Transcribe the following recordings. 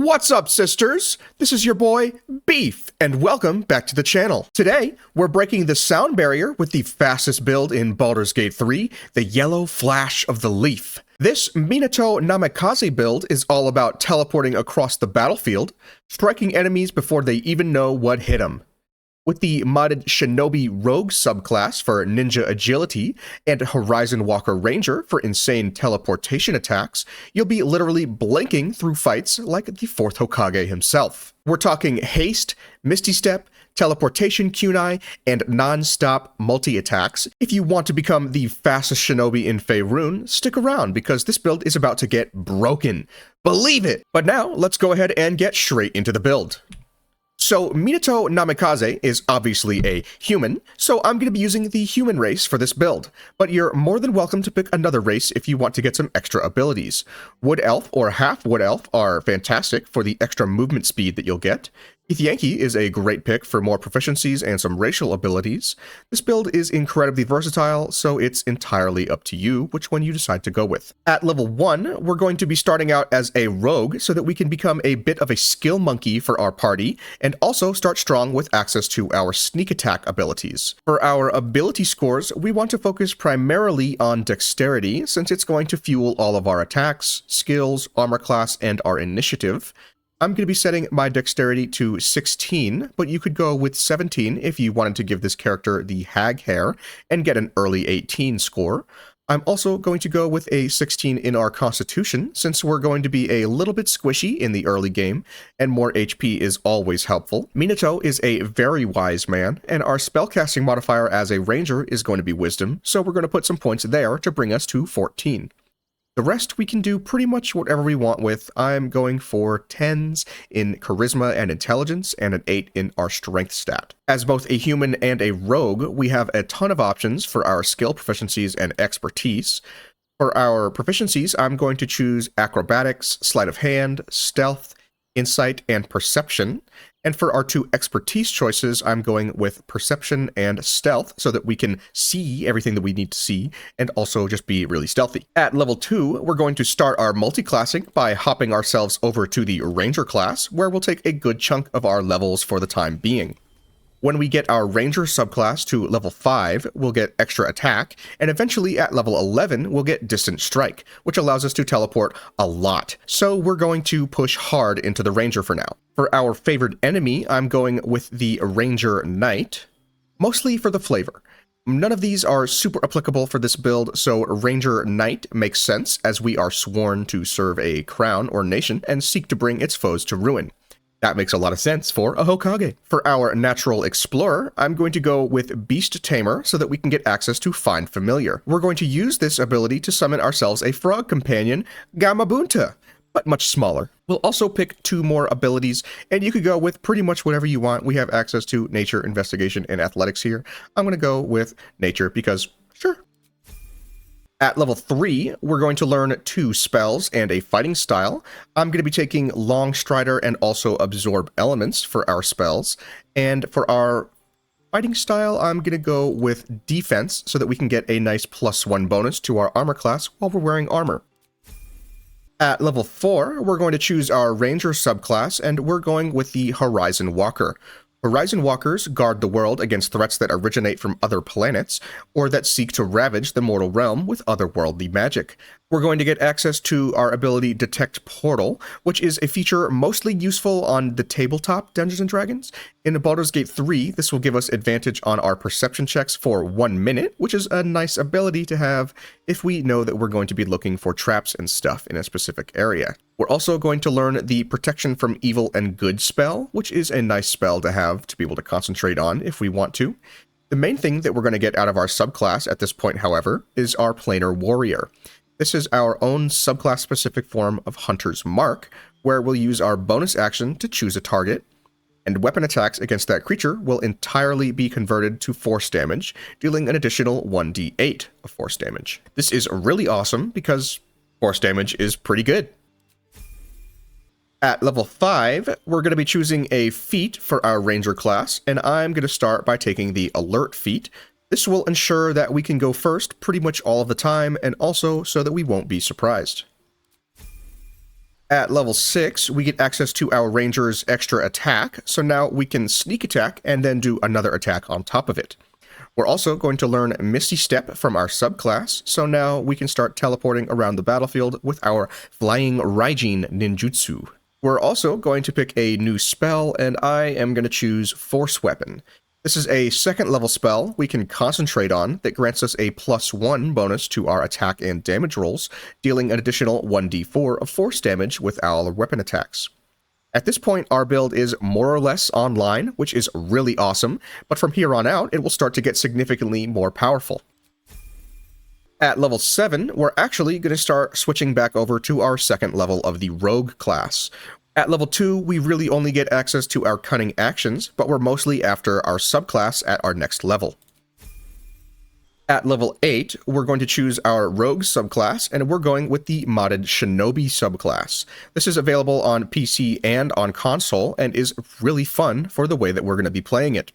What's up, sisters? This is your boy, Beef, and welcome back to the channel. Today, we're breaking the sound barrier with the fastest build in Baldur's Gate 3, the Yellow Flash of the Leaf. This Minato Namikaze build is all about teleporting across the battlefield, striking enemies before they even know what hit them. With the modded Shinobi Rogue subclass for ninja agility and Horizon Walker Ranger for insane teleportation attacks, you'll be literally blinking through fights like the 4th Hokage himself. We're talking Haste, Misty Step, teleportation kunai, and non-stop multi-attacks. If you want to become the fastest shinobi in Faerun, stick around because this build is about to get broken. Believe it! But now, let's go ahead and get straight into the build. So Minato Namikaze is obviously a human, so I'm going to be using the human race for this build, but you're more than welcome to pick another race if you want to get some extra abilities. Wood Elf or Half Wood Elf are fantastic for the extra movement speed that you'll get. Githyanki is a great pick for more proficiencies and some racial abilities. This build is incredibly versatile, so it's entirely up to you which one you decide to go with. At level 1, we're going to be starting out as a rogue so that we can become a bit of a skill monkey for our party, and also start strong with access to our sneak attack abilities. For our ability scores, we want to focus primarily on dexterity, since it's going to fuel all of our attacks, skills, armor class, and our initiative. I'm going to be setting my dexterity to 16, but you could go with 17 if you wanted to give this character the hag hair and get an early 18 score. I'm also going to go with a 16 in our constitution, since we're going to be a little bit squishy in the early game, and more HP is always helpful. Minato is a very wise man, and our spellcasting modifier as a ranger is going to be wisdom, so we're going to put some points there to bring us to 14. The rest we can do pretty much whatever we want with. I'm going for 10s in charisma and intelligence and an 8 in our strength stat. As both a human and a rogue, we have a ton of options for our skill proficiencies and expertise. For our proficiencies, I'm going to choose acrobatics, sleight of hand, stealth, insight, and perception. And for our two expertise choices, I'm going with perception and stealth so that we can see everything that we need to see and also just be really stealthy. At level 2, we're going to start our multi-classing by hopping ourselves over to the ranger class, where we'll take a good chunk of our levels for the time being. When we get our ranger subclass to level 5, we'll get extra attack, and eventually at level 11, we'll get distant strike, which allows us to teleport a lot. So we're going to push hard into the ranger for now. For our favored enemy, I'm going with the ranger knight, mostly for the flavor. None of these are super applicable for this build, so ranger knight makes sense as we are sworn to serve a crown or nation and seek to bring its foes to ruin. That makes a lot of sense for a Hokage. For our natural explorer, I'm going to go with Beast Tamer so that we can get access to Find Familiar. We're going to use this ability to summon ourselves a frog companion, Gamabunta, but much smaller. We'll also pick 2 more abilities, and you could go with pretty much whatever you want. We have access to Nature, Investigation, and Athletics here. I'm going to go with Nature because, sure. At level 3, we're going to learn 2 spells and a fighting style. I'm going to be taking Long Strider and also Absorb Elements for our spells. And for our fighting style, I'm going to go with Defense so that we can get a nice +1 bonus to our armor class while we're wearing armor. At level 4, we're going to choose our Ranger subclass, and we're going with the Horizon Walker. Horizon Walkers guard the world against threats that originate from other planets, or that seek to ravage the mortal realm with otherworldly magic. We're going to get access to our ability Detect Portal, which is a feature mostly useful on the tabletop Dungeons & Dragons. In Baldur's Gate 3, this will give us advantage on our perception checks for 1 minute, which is a nice ability to have if we know that we're going to be looking for traps and stuff in a specific area. We're also going to learn the Protection from Evil and Good spell, which is a nice spell to have to be able to concentrate on if we want to. The main thing that we're going to get out of our subclass at this point, however, is our Planar Warrior. This is our own subclass-specific form of Hunter's Mark, where we'll use our bonus action to choose a target, and weapon attacks against that creature will entirely be converted to force damage, dealing an additional 1d8 of force damage. This is really awesome because force damage is pretty good. At level 5, we're going to be choosing a feat for our Ranger class, and I'm going to start by taking the Alert feat. This will ensure that we can go first pretty much all of the time, and also so that we won't be surprised. At level 6, we get access to our ranger's extra attack, so now we can sneak attack and then do another attack on top of it. We're also going to learn Misty Step from our subclass, so now we can start teleporting around the battlefield with our Flying Raijin ninjutsu. We're also going to pick a new spell, and I am going to choose Force Weapon. This is a second level spell we can concentrate on that grants us a +1 bonus to our attack and damage rolls, dealing an additional 1d4 of force damage with our weapon attacks. At this point, our build is more or less online, which is really awesome, but from here on out, it will start to get significantly more powerful. At level 7, we're actually going to start switching back over to our second level of the Rogue class. At level 2, we really only get access to our cunning actions, but we're mostly after our subclass at our next level. At level 8, we're going to choose our Rogue subclass, and we're going with the modded Shinobi subclass. This is available on PC and on console, and is really fun for the way that we're going to be playing it.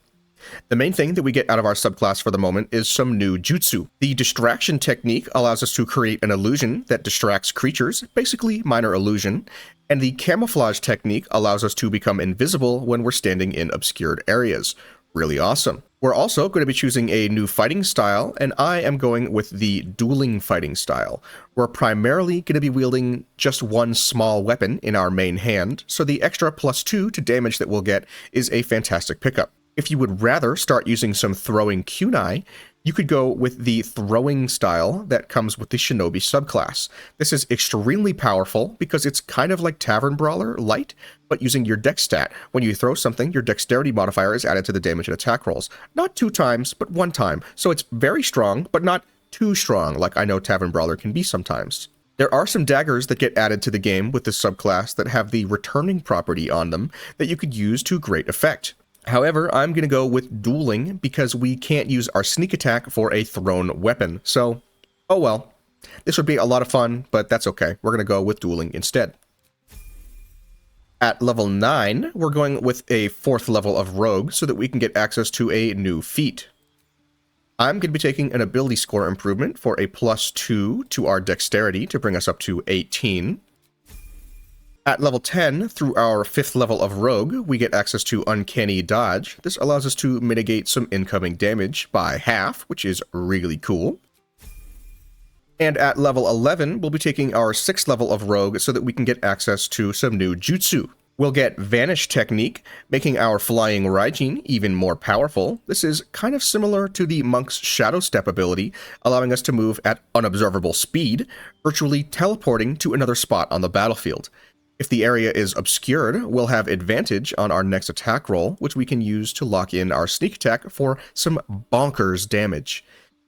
The main thing that we get out of our subclass for the moment is some new jutsu. The distraction technique allows us to create an illusion that distracts creatures, basically minor illusion, and the camouflage technique allows us to become invisible when we're standing in obscured areas. Really awesome. We're also going to be choosing a new fighting style, and I am going with the dueling fighting style. We're primarily going to be wielding just one small weapon in our main hand, so the extra +2 to damage that we'll get is a fantastic pickup. If you would rather start using some throwing kunai, you could go with the throwing style that comes with the Shinobi subclass. This is extremely powerful because it's kind of like Tavern Brawler light, but using your dex stat. When you throw something, your dexterity modifier is added to the damage and attack rolls. Not 2 times, but 1 time. So it's very strong, but not too strong like I know Tavern Brawler can be sometimes. There are some daggers that get added to the game with this subclass that have the returning property on them that you could use to great effect. However, I'm going to go with dueling because we can't use our sneak attack for a thrown weapon. So, oh well. This would be a lot of fun, but that's okay. We're going to go with dueling instead. At level 9, we're going with a 4th level of Rogue so that we can get access to a new feat. I'm going to be taking an ability score improvement for a +2 to our dexterity to bring us up to 18. At level 10, through our 5th level of Rogue, we get access to Uncanny Dodge. This allows us to mitigate some incoming damage by half, which is really cool. And at level 11, we'll be taking our 6th level of Rogue so that we can get access to some new jutsu. We'll get Vanish Technique, making our Flying Raijin even more powerful. This is kind of similar to the Monk's Shadow Step ability, allowing us to move at unobservable speed, virtually teleporting to another spot on the battlefield. If the area is obscured, we'll have advantage on our next attack roll, which we can use to lock in our sneak attack for some bonkers damage.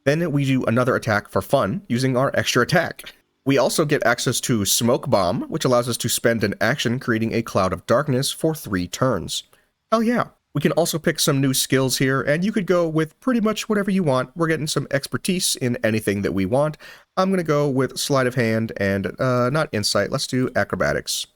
Then we do another attack for fun, using our extra attack. We also get access to Smoke Bomb, which allows us to spend an action creating a cloud of darkness for 3 turns. Hell yeah. We can also pick some new skills here, and you could go with pretty much whatever you want. We're getting some expertise in anything that we want. I'm going to go with Sleight of Hand and, not Insight, let's do Acrobatics.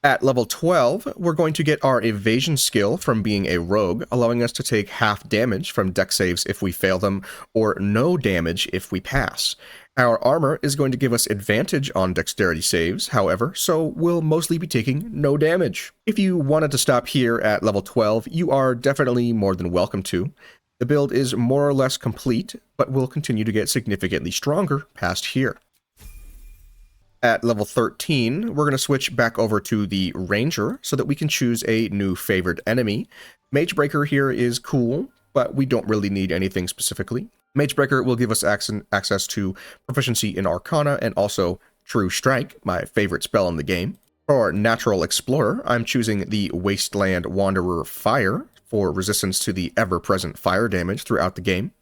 At level 12, we're going to get our evasion skill from being a rogue, allowing us to take half damage from dex saves if we fail them, or no damage if we pass. Our armor is going to give us advantage on dexterity saves, however, so we'll mostly be taking no damage. If you wanted to stop here at level 12, you are definitely more than welcome to. The build is more or less complete, but will continue to get significantly stronger past here. At level 13, we're going to switch back over to the Ranger so that we can choose a new favorite enemy. Magebreaker here is cool, but we don't really need anything specifically. Magebreaker will give us access to proficiency in Arcana and also True Strike, my favorite spell in the game. For Natural Explorer, I'm choosing the Wasteland Wanderer Fire for resistance to the ever-present fire damage throughout the game.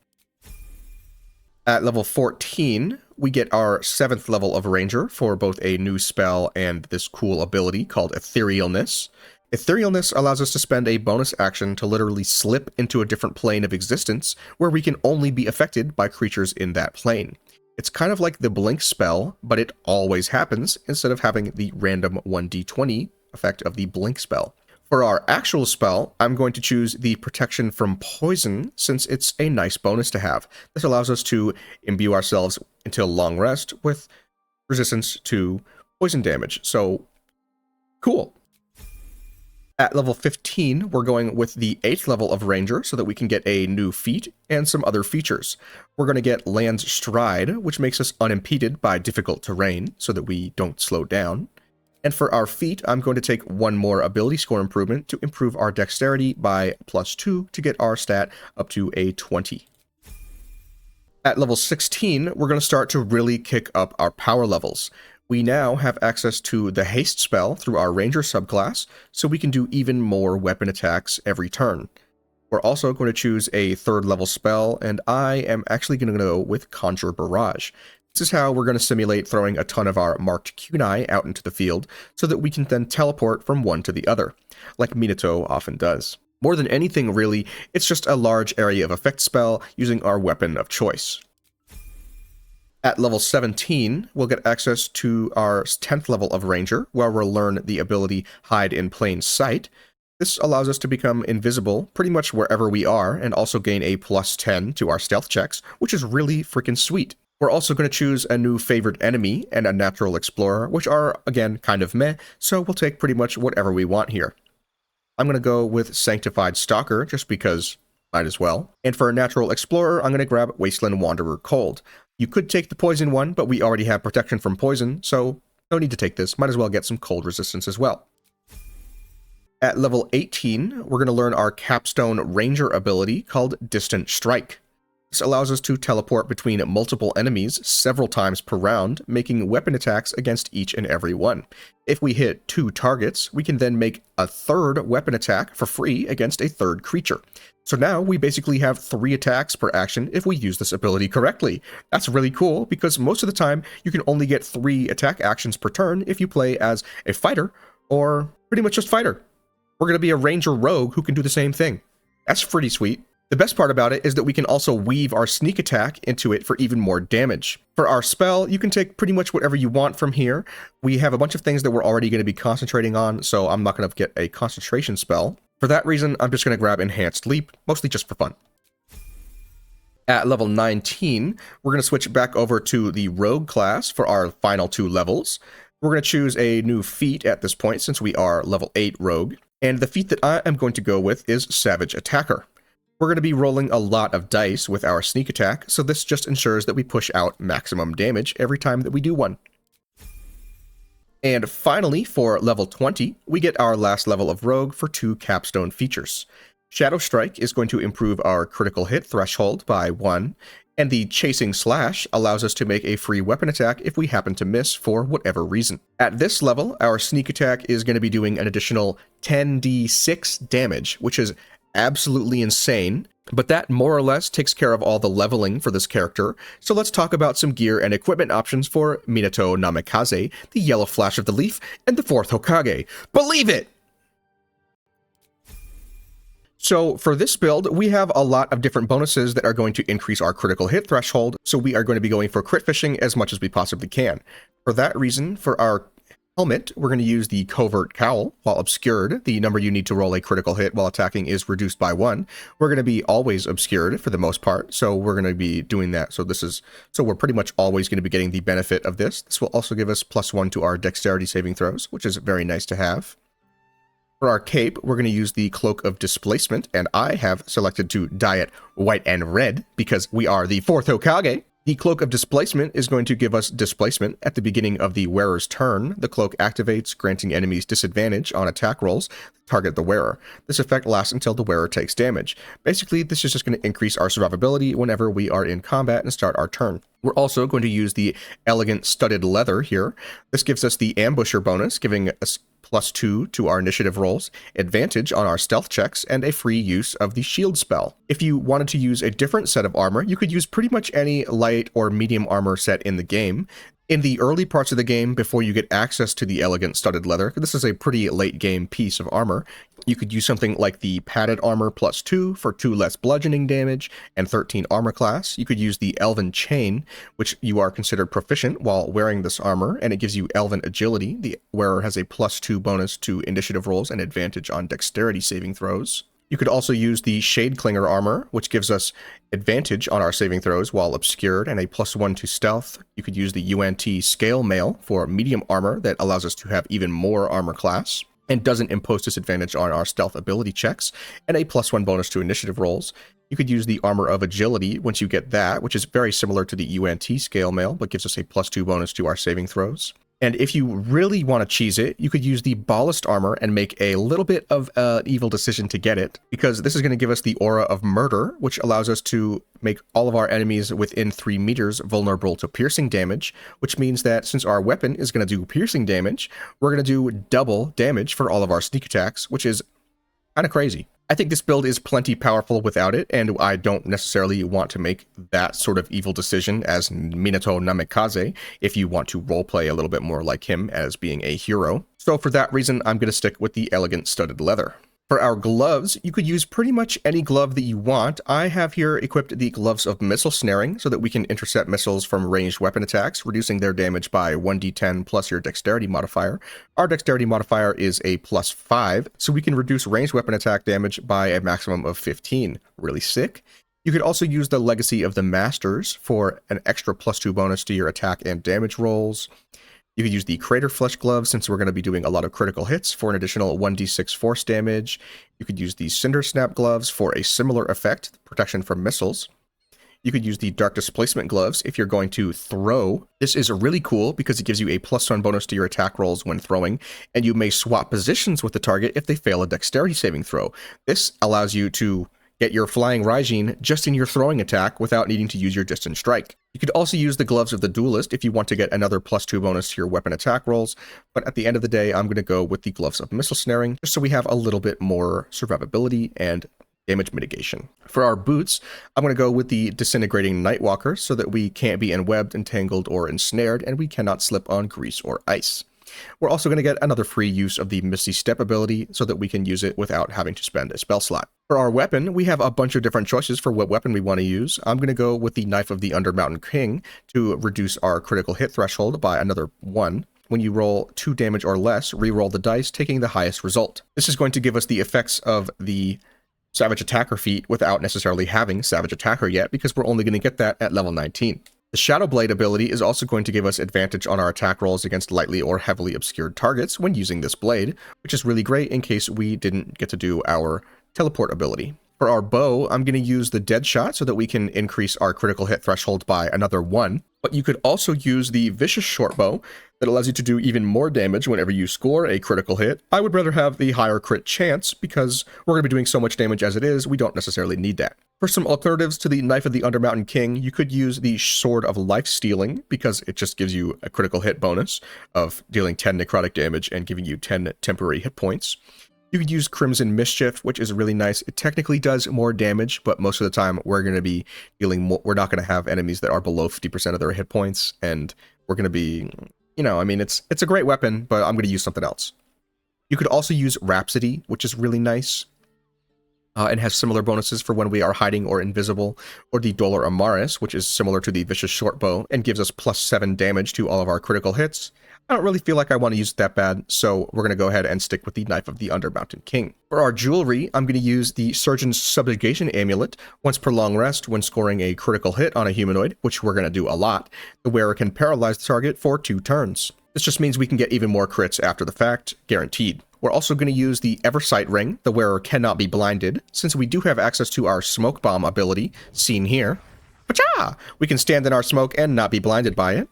At level 14, we get our 7th level of Ranger for both a new spell and this cool ability called Etherealness. Etherealness allows us to spend a bonus action to literally slip into a different plane of existence where we can only be affected by creatures in that plane. It's kind of like the Blink spell, but it always happens instead of having the random 1d20 effect of the Blink spell. For our actual spell, I'm going to choose the Protection from Poison since it's a nice bonus to have. This allows us to imbue ourselves until long rest with resistance to poison damage. So, cool. At level 15, we're going with the 8th level of Ranger so that we can get a new feat and some other features. We're going to get Land's Stride, which makes us unimpeded by difficult terrain so that we don't slow down. And for our feat, I'm going to take one more ability score improvement to improve our dexterity by +2 to get our stat up to a 20. At level 16, we're going to start to really kick up our power levels. We now have access to the Haste spell through our Ranger subclass, so we can do even more weapon attacks every turn. We're also going to choose a 3rd level spell, and I am actually going to go with Conjure Barrage. This is how we're going to simulate throwing a ton of our marked kunai out into the field, so that we can then teleport from one to the other, like Minato often does. More than anything really, it's just a large area of effect spell using our weapon of choice. At level 17, we'll get access to our 10th level of Ranger, where we'll learn the ability Hide in Plain Sight. This allows us to become invisible pretty much wherever we are, and also gain a +10 to our stealth checks, which is really freaking sweet. We're also going to choose a new favorite enemy and a natural explorer, which are, again, kind of meh, so we'll take pretty much whatever we want here. I'm going to go with Sanctified Stalker, just because might as well. And for a natural explorer, I'm going to grab Wasteland Wanderer Cold. You could take the poison one, but we already have protection from poison, so no need to take this. Might as well get some cold resistance as well. At level 18, we're going to learn our capstone ranger ability called Distant Strike. This allows us to teleport between multiple enemies several times per round, making weapon attacks against each and every one. If we hit 2 targets, we can then make a 3rd weapon attack for free against a 3rd creature. So now we basically have 3 attacks per action if we use this ability correctly. That's really cool because most of the time you can only get 3 attack actions per turn if you play as a fighter or pretty much just fighter. We're going to be a Ranger Rogue who can do the same thing. That's pretty sweet. The best part about it is that we can also weave our sneak attack into it for even more damage. For our spell, you can take pretty much whatever you want from here. We have a bunch of things that we're already going to be concentrating on, so I'm not going to get a concentration spell. For that reason, I'm just going to grab Enhanced Leap, mostly just for fun. At level 19, we're going to switch back over to the Rogue class for our final 2 levels. We're going to choose a new feat at this point since we are level 8 Rogue, and the feat that I am going to go with is Savage Attacker. We're going to be rolling a lot of dice with our sneak attack, so this just ensures that we push out maximum damage every time that we do one. And finally, for level 20, we get our last level of Rogue for 2 capstone features. Shadow Strike is going to improve our critical hit threshold by 1, and the Chasing Slash allows us to make a free weapon attack if we happen to miss for whatever reason. At this level, our sneak attack is going to be doing an additional 10d6 damage, which is absolutely insane, but that more or less takes care of all the leveling for this character. So let's talk about some gear and equipment options for Minato Namikaze, the Yellow Flash of the Leaf, and the 4th Hokage. Believe it! So for this build, we have a lot of different bonuses that are going to increase our critical hit threshold, so we are going to be going for crit fishing as much as we possibly can. For that reason, for our helmet, we're going to use the Covert Cowl. While obscured, the number you need to roll a critical hit while attacking is reduced by 1. We're going to be always obscured for the most part, so we're going to be doing that. So we're pretty much always going to be getting the benefit of this. This will also give us +1 to our dexterity saving throws, which is very nice to have. For our cape, we're going to use the Cloak of Displacement, and I have selected to dye it white and red because we are the 4th Hokage. The Cloak of Displacement is going to give us displacement at the beginning of the wearer's turn. The cloak activates, granting enemies disadvantage on attack rolls that target the wearer. This effect lasts until the wearer takes damage. Basically, this is just going to increase our survivability whenever we are in combat and start our turn. We're also going to use the Elegant Studded Leather here. This gives us the Ambusher bonus, giving us +2 to our initiative rolls, advantage on our stealth checks, and a free use of the shield spell. If you wanted to use a different set of armor, you could use pretty much any light or medium armor set in the game. In the early parts of the game, before you get access to the Elegant Studded Leather, this is a pretty late game piece of armor, you could use something like the Padded Armor +2 for 2 less bludgeoning damage and 13 armor class. You could use the Elven Chain, which you are considered proficient while wearing this armor, and it gives you Elven Agility. The wearer has a +2 bonus to initiative rolls and advantage on dexterity saving throws. You could also use the Shade Clinger armor, which gives us advantage on our saving throws while obscured and a +1 to stealth. You could use the UNT Scale Mail for medium armor that allows us to have even more armor class and doesn't impose disadvantage on our stealth ability checks, and a +1 bonus to initiative rolls. You could use the Armor of Agility once you get that, which is very similar to the UNT Scale Mail, but gives us a +2 bonus to our saving throws. And if you really want to cheese it, you could use the Ballast Armor and make a little bit of an evil decision to get it, because this is going to give us the Aura of Murder, which allows us to make all of our enemies within 3 meters vulnerable to piercing damage, which means that since our weapon is going to do piercing damage, we're going to do double damage for all of our sneak attacks, which is kind of crazy. I think this build is plenty powerful without it, and I don't necessarily want to make that sort of evil decision as Minato Namikaze if you want to roleplay a little bit more like him as being a hero. So for that reason, I'm going to stick with the Elegant Studded Leather. For our gloves, you could use pretty much any glove that you want. I have here equipped the Gloves of Missile Snaring so that we can intercept missiles from ranged weapon attacks, reducing their damage by 1d10 plus your dexterity modifier. Our dexterity modifier is a +5, so we can reduce ranged weapon attack damage by a maximum of 15. Really sick. You could also use the Legacy of the Masters for an extra +2 bonus to your attack and damage rolls. You could use the Crater Flesh Gloves since we're going to be doing a lot of critical hits for an additional 1d6 force damage. You could use the Cinder Snap Gloves for a similar effect, protection from missiles. You could use the Dark Displacement Gloves if you're going to throw. This is really cool because it gives you a +1 bonus to your attack rolls when throwing, and you may swap positions with the target if they fail a dexterity saving throw. This allows you to get your Flying Raijin just in your throwing attack without needing to use your Distant Strike. You could also use the Gloves of the Duelist if you want to get another +2 bonus to your weapon attack rolls, but at the end of the day, I'm going to go with the Gloves of Missile Snaring, just so we have a little bit more survivability and damage mitigation. For our boots, I'm going to go with the Disintegrating Nightwalker so that we can't be enwebbed, entangled, or ensnared, and we cannot slip on grease or ice. We're also going to get another free use of the Misty Step ability so that we can use it without having to spend a spell slot. For our weapon, we have a bunch of different choices for what weapon we want to use. I'm going to go with the Knife of the Undermountain King to reduce our critical hit threshold by another 1. When you roll 2 damage or less, re-roll the dice, taking the highest result. This is going to give us the effects of the Savage Attacker feat without necessarily having Savage Attacker yet, because we're only going to get that at level 19. The Shadow Blade ability is also going to give us advantage on our attack rolls against lightly or heavily obscured targets when using this blade, which is really great in case we didn't get to do our teleport ability. For our bow, I'm going to use the Dead Shot so that we can increase our critical hit threshold by another 1, but you could also use the Vicious Shortbow that allows you to do even more damage whenever you score a critical hit. I would rather have the higher crit chance because we're going to be doing so much damage as it is, we don't necessarily need that. For some alternatives to the Knife of the Undermountain King, you could use the Sword of Life Stealing because it just gives you a critical hit bonus of dealing 10 necrotic damage and giving you 10 temporary hit points. You could use Crimson Mischief, which is really nice. It technically does more damage, but most of the time we're going to be dealing more. We're not going to have enemies that are below 50% of their hit points, and we're going to be, I mean, it's a great weapon, but I'm going to use something else. You could also use Rhapsody, which is really nice. And has similar bonuses for when we are hiding or invisible, or the Dolor Amaris, which is similar to the Vicious Shortbow and gives us +7 damage to all of our critical hits. I don't really feel like I want to use it that bad, so we're going to go ahead and stick with the Knife of the Undermountain King. For our jewelry, I'm going to use the Surgeon's Subjugation Amulet. Once per long rest, when scoring a critical hit on a humanoid, which we're going to do a lot, the wearer can paralyze the target for 2 turns. This just means we can get even more crits after the fact, guaranteed. We're also going to use the Eversight Ring. The wearer cannot be blinded, since we do have access to our Smoke Bomb ability, seen here. Pacha! We can stand in our smoke and not be blinded by it.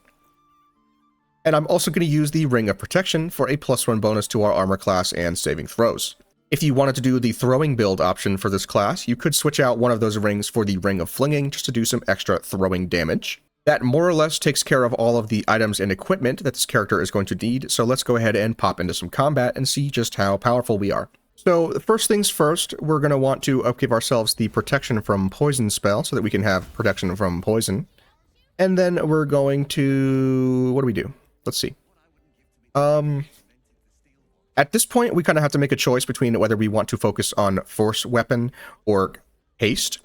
And I'm also going to use the Ring of Protection for a +1 bonus to our armor class and saving throws. If you wanted to do the throwing build option for this class, you could switch out one of those rings for the Ring of Flinging just to do some extra throwing damage. That more or less takes care of all of the items and equipment that this character is going to need, so let's go ahead and pop into some combat and see just how powerful we are. So first things first, we're going to want to upgive ourselves the Protection from Poison spell so that we can have protection from poison. And then we're going to... what do we do? Let's see. At this point, we kind of have to make a choice between whether we want to focus on Force Weapon or Haste.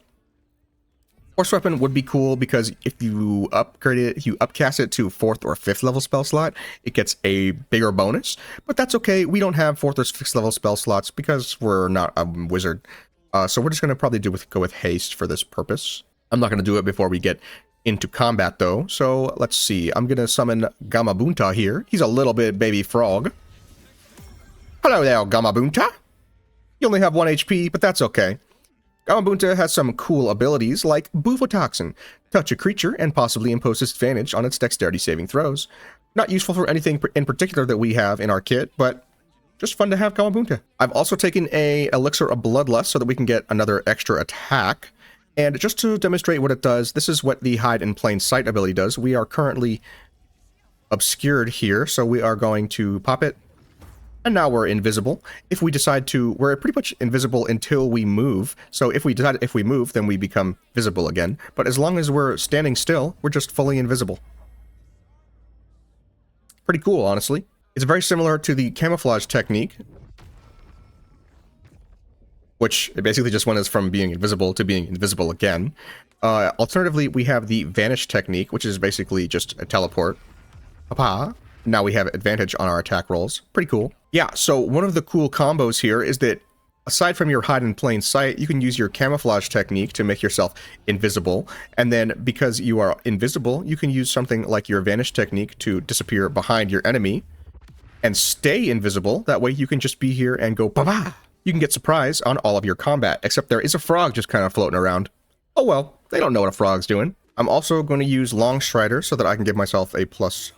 Force Weapon would be cool because if you upgrade it, if you upcast it to 4th or 5th level spell slot, it gets a bigger bonus. But that's okay. We don't have 4th or 5th level spell slots because we're not a wizard. So we're just going to probably go with haste for this purpose. I'm not going to do it before we get into combat, though. So let's see. I'm going to summon Gamabunta here. He's a little bit baby frog. Hello there, Gamabunta. You only have 1 HP, but that's okay. Gamabunta has some cool abilities like Bufotoxin, touch a creature and possibly impose disadvantage on its dexterity saving throws. Not useful for anything in particular that we have in our kit, but just fun to have Gamabunta. I've also taken a Elixir of Bloodlust so that we can get another extra attack. And just to demonstrate what it does, this is what the Hide in Plain Sight ability does. We are currently obscured here, so we are going to pop it. And now we're invisible. If we decide to, we're pretty much invisible until we move. So if we move, then we become visible again. But as long as we're standing still, we're just fully invisible. Pretty cool, honestly. It's very similar to the camouflage technique, which basically just went us from being invisible to being invisible again. Alternatively, we have the vanish technique, which is basically just a teleport. Papa. Now we have advantage on our attack rolls. Pretty cool. Yeah, so one of the cool combos here is that aside from your hide in plain sight, you can use your camouflage technique to make yourself invisible. And then because you are invisible, you can use something like your vanish technique to disappear behind your enemy and stay invisible. That way you can just be here and go ba-ba. You can get surprise on all of your combat, except there is a frog just kind of floating around. Oh well, they don't know what a frog's doing. I'm also going to use Long Strider so that I can give myself a +3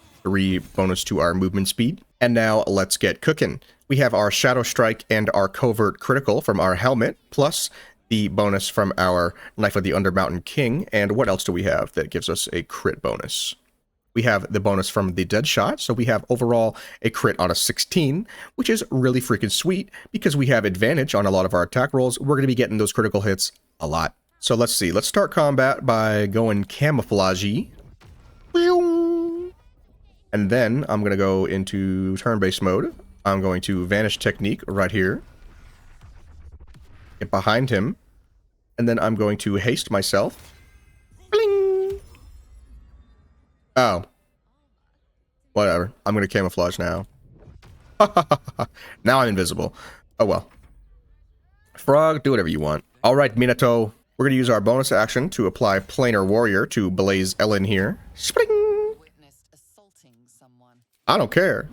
bonus to our movement speed. And now let's get cooking. We have our Shadow Strike and our Covert Critical from our helmet, plus the bonus from our Knife of the Undermountain King. And what else do we have that gives us a crit bonus? We have the bonus from the Dead Shot, so we have overall a crit on a 16, which is really freaking sweet because we have advantage on a lot of our attack rolls. We're going to be getting those critical hits a lot. So let's see. Let's start combat by going camouflage-y. And then I'm going to go into turn-based mode. I'm going to Vanish Technique right here. Get behind him. And then I'm going to haste myself. Bling! Oh. Whatever. I'm going to camouflage now. Now I'm invisible. Oh well. Frog, do whatever you want. Alright, Minato. We're going to use our bonus action to apply Planar Warrior to Blaze Ellen here. Spring! I don't care.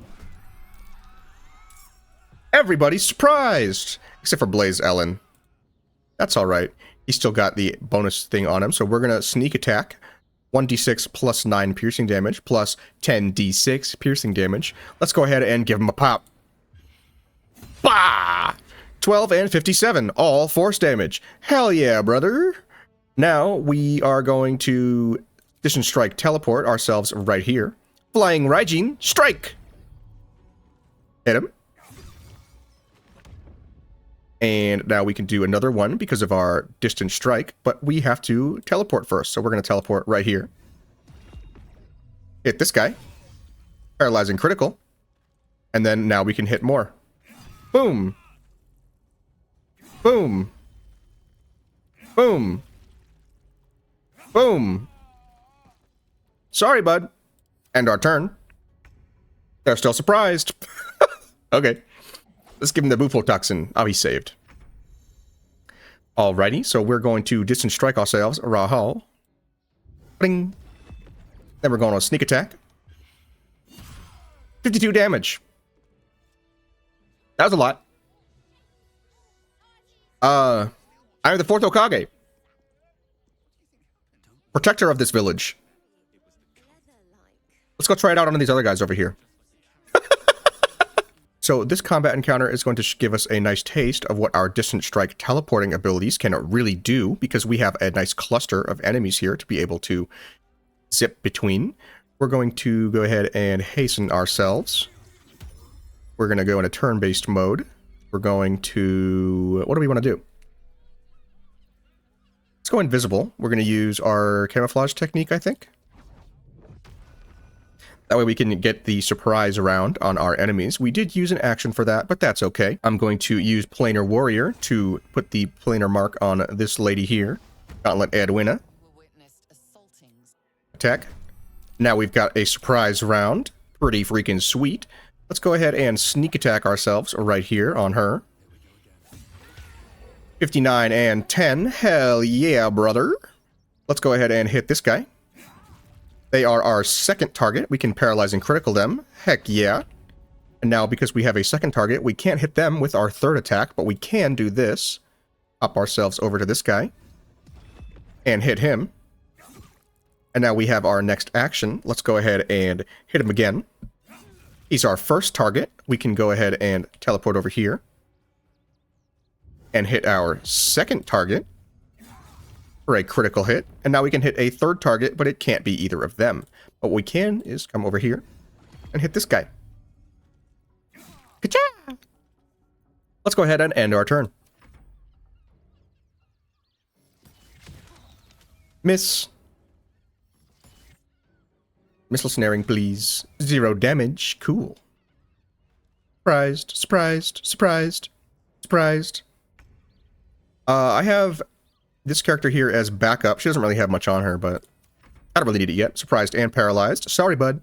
Everybody's surprised! Except for Blaze Ellen. That's alright. He's still got the bonus thing on him, so we're going to sneak attack. 1d6 plus 9 piercing damage, plus 10d6 piercing damage. Let's go ahead and give him a pop. Bah! 12 and 57, all force damage. Hell yeah, brother! Now we are going to Distance Strike teleport ourselves right here. Flying Raijin, strike! Hit him. And now we can do another one because of our Distance Strike, but we have to teleport first. So we're going to teleport right here. Hit this guy. Paralyzing critical. And then now we can hit more. Boom. Boom. Boom. Boom. Sorry, bud. End our turn. They're still surprised. Okay. Let's give him the Bufotoxin. Oh, he's saved. Alrighty, so we're going to Distance Strike ourselves. Rahal. Bling. Then we're going to Sneak Attack. 52 damage. That was a lot. I am the 4th Hokage. Protector of this village. Let's go try it out on these other guys over here. So this combat encounter is going to give us a nice taste of what our Distance Strike teleporting abilities can really do, because we have a nice cluster of enemies here to be able to zip between. We're going to go ahead and hasten ourselves. We're going to go into turn-based mode. We're going to... what do we want to do? Let's go invisible. We're going to use our camouflage technique, I think. That way we can get the surprise round on our enemies. We did use an action for that, but that's okay. I'm going to use Planar Warrior to put the planar mark on this lady here. Gauntlet Edwina. Attack. Now we've got a surprise round. Pretty freaking sweet. Let's go ahead and sneak attack ourselves right here on her. 59 and 10. Hell yeah, brother. Let's go ahead and hit this guy. They are our second target. We can paralyze and critical them. Heck yeah. And now because we have a second target, we can't hit them with our third attack, but we can do this. Up ourselves over to this guy. And hit him. And now we have our next action. Let's go ahead and hit him again. He's our first target. We can go ahead and teleport over here. And hit our second target. For a critical hit. And now we can hit a third target, but it can't be either of them. What we can is come over here and hit this guy. Ka-cha! Let's go ahead and end our turn. Miss. Missile snaring, please. 0 damage. Cool. Surprised, surprised, surprised, surprised. I have this character here as backup. She doesn't really have much on her, but I don't really need it yet. Surprised and paralyzed. Sorry, bud.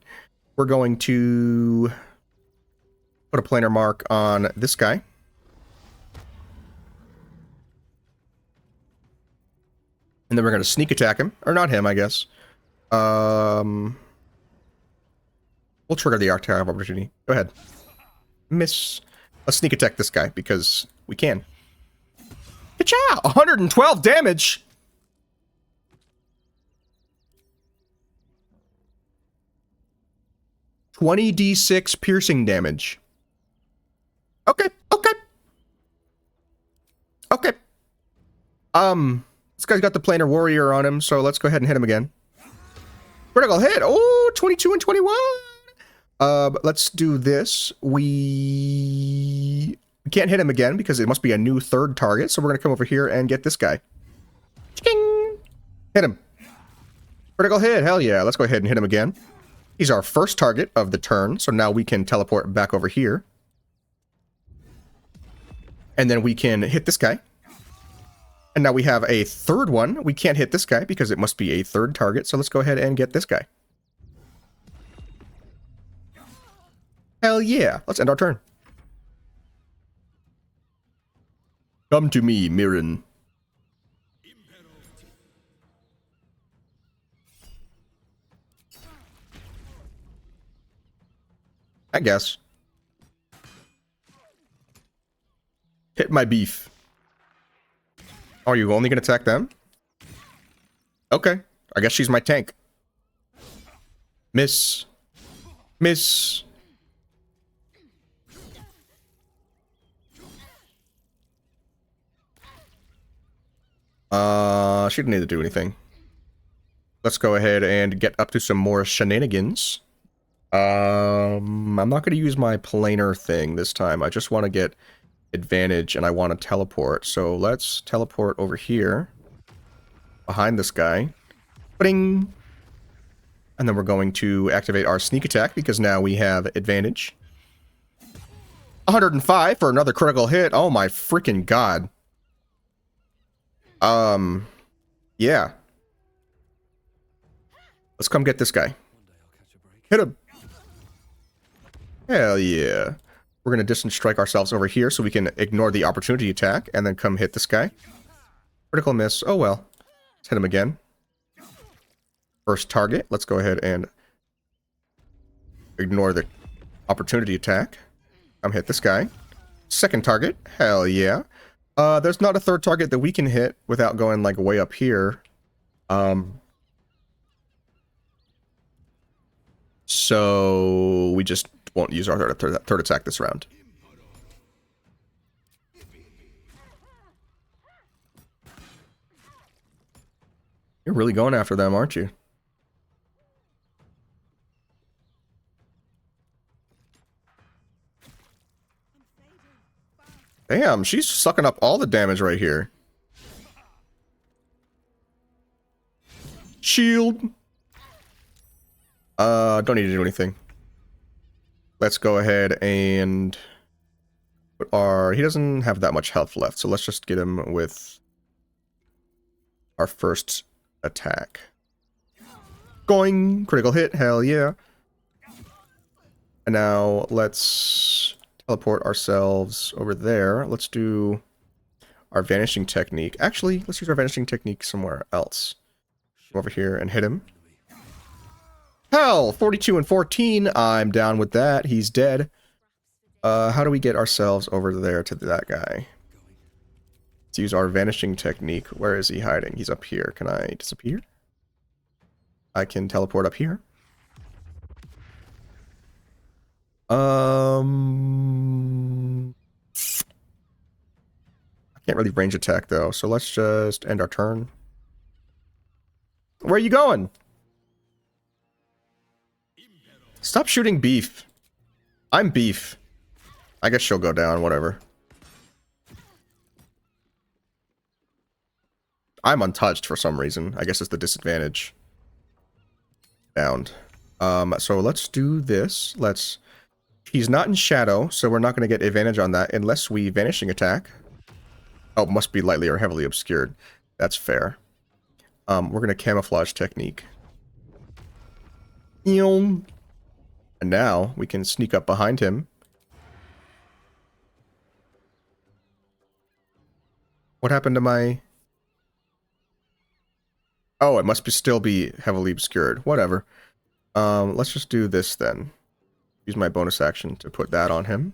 We're going to put a planar mark on this guy. And then we're going to sneak attack him. Or not him, I guess. We'll trigger the attack of opportunity. Go ahead. Miss. Let's sneak attack this guy, because we can. Ka-chow! 112 damage! $20d6 piercing damage. Okay, okay. Okay. This guy's got the planar warrior on him, so let's go ahead and hit him again. Critical hit! Oh, 22 and 21! But let's do this. We can't hit him again because it must be a new third target, so we're going to come over here and get this guy. Ching! Hit him. Critical hit, hell yeah. Let's go ahead and hit him again. He's our first target of the turn, so now we can teleport back over here. And then we can hit this guy. And now we have a third one. We can't hit this guy because it must be a third target, so let's go ahead and get this guy. Hell yeah. Let's end our turn. Come to me, Mirren. I guess. Hit my beef. Are you only going to attack them? Okay. I guess she's my tank. Miss. Miss. She didn't need to do anything. Let's go ahead and get up to some more shenanigans. I'm not going to use my planar thing this time. I just want to get advantage and I want to teleport. So let's teleport over here behind this guy. Bing! And then we're going to activate our sneak attack because now we have advantage. 105 for another critical hit. Oh my freaking god. Yeah. Let's come get this guy. Hit him. Hell yeah. We're going to distance strike ourselves over here so we can ignore the opportunity attack and then come hit this guy. Critical miss. Oh well. Let's hit him again. First target. Let's go ahead and ignore the opportunity attack. Come hit this guy. Second target. Hell yeah. There's not a third target that we can hit without going like way up here. So we just won't use our third attack this round. You're really going after them, aren't you? Damn, she's sucking up all the damage right here. Shield. Don't need to do anything. Let's go ahead and put our... He doesn't have that much health left, so let's just get him with our first attack. Going! Critical hit, hell yeah. And now let's teleport ourselves over there. Let's do... our vanishing technique. Actually, let's use our vanishing technique somewhere else. Go over here and hit him. Hell, 42 and 14. I'm down with that. He's dead. How do we get ourselves over there to that guy? Let's use our vanishing technique. Where is he hiding? He's up here. Can I disappear? I can teleport up here. I can't really range attack though, so let's just end our turn. Where are you going? Stop shooting Beef. I'm Beef. I guess she'll go down, whatever. I'm untouched for some reason. I guess it's the disadvantage. Downed. So let's do this. He's not in shadow, so we're not going to get advantage on that unless we vanishing attack. Oh, it must be lightly or heavily obscured. That's fair. We're going to camouflage technique. And now we can sneak up behind him. What happened to my... Oh, it must still be heavily obscured. Whatever. Let's just do this then. Use my bonus action to put that on him.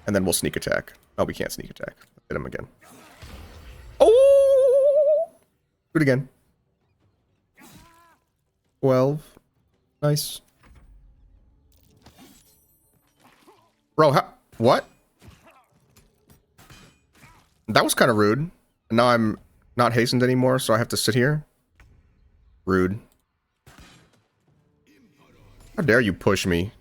And then we'll sneak attack. Oh, we can't sneak attack. Hit him again. Oh! Do it again. 12. Nice. Bro, what? That was kind of rude. Now I'm not hastened anymore, so I have to sit here. Rude. How dare you push me?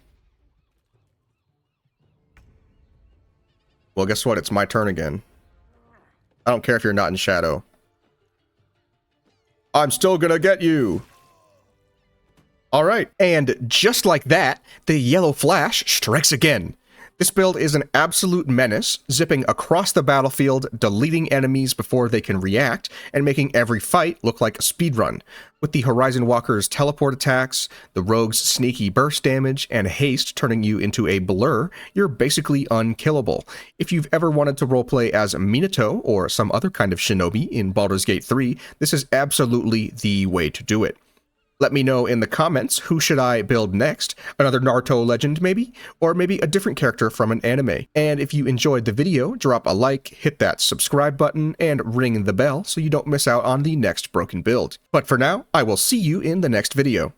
Well, guess what? It's my turn again. I don't care if you're not in shadow. I'm still gonna get you! Alright, and just like that, the yellow flash strikes again. This build is an absolute menace, zipping across the battlefield, deleting enemies before they can react, and making every fight look like a speedrun. With the Horizon Walker's teleport attacks, the Rogue's sneaky burst damage, and Haste turning you into a blur, you're basically unkillable. If you've ever wanted to roleplay as Minato or some other kind of shinobi in Baldur's Gate 3, this is absolutely the way to do it. Let me know in the comments, who should I build next? Another Naruto legend maybe? Or maybe a different character from an anime? And if you enjoyed the video, drop a like, hit that subscribe button, and ring the bell so you don't miss out on the next broken build. But for now, I will see you in the next video.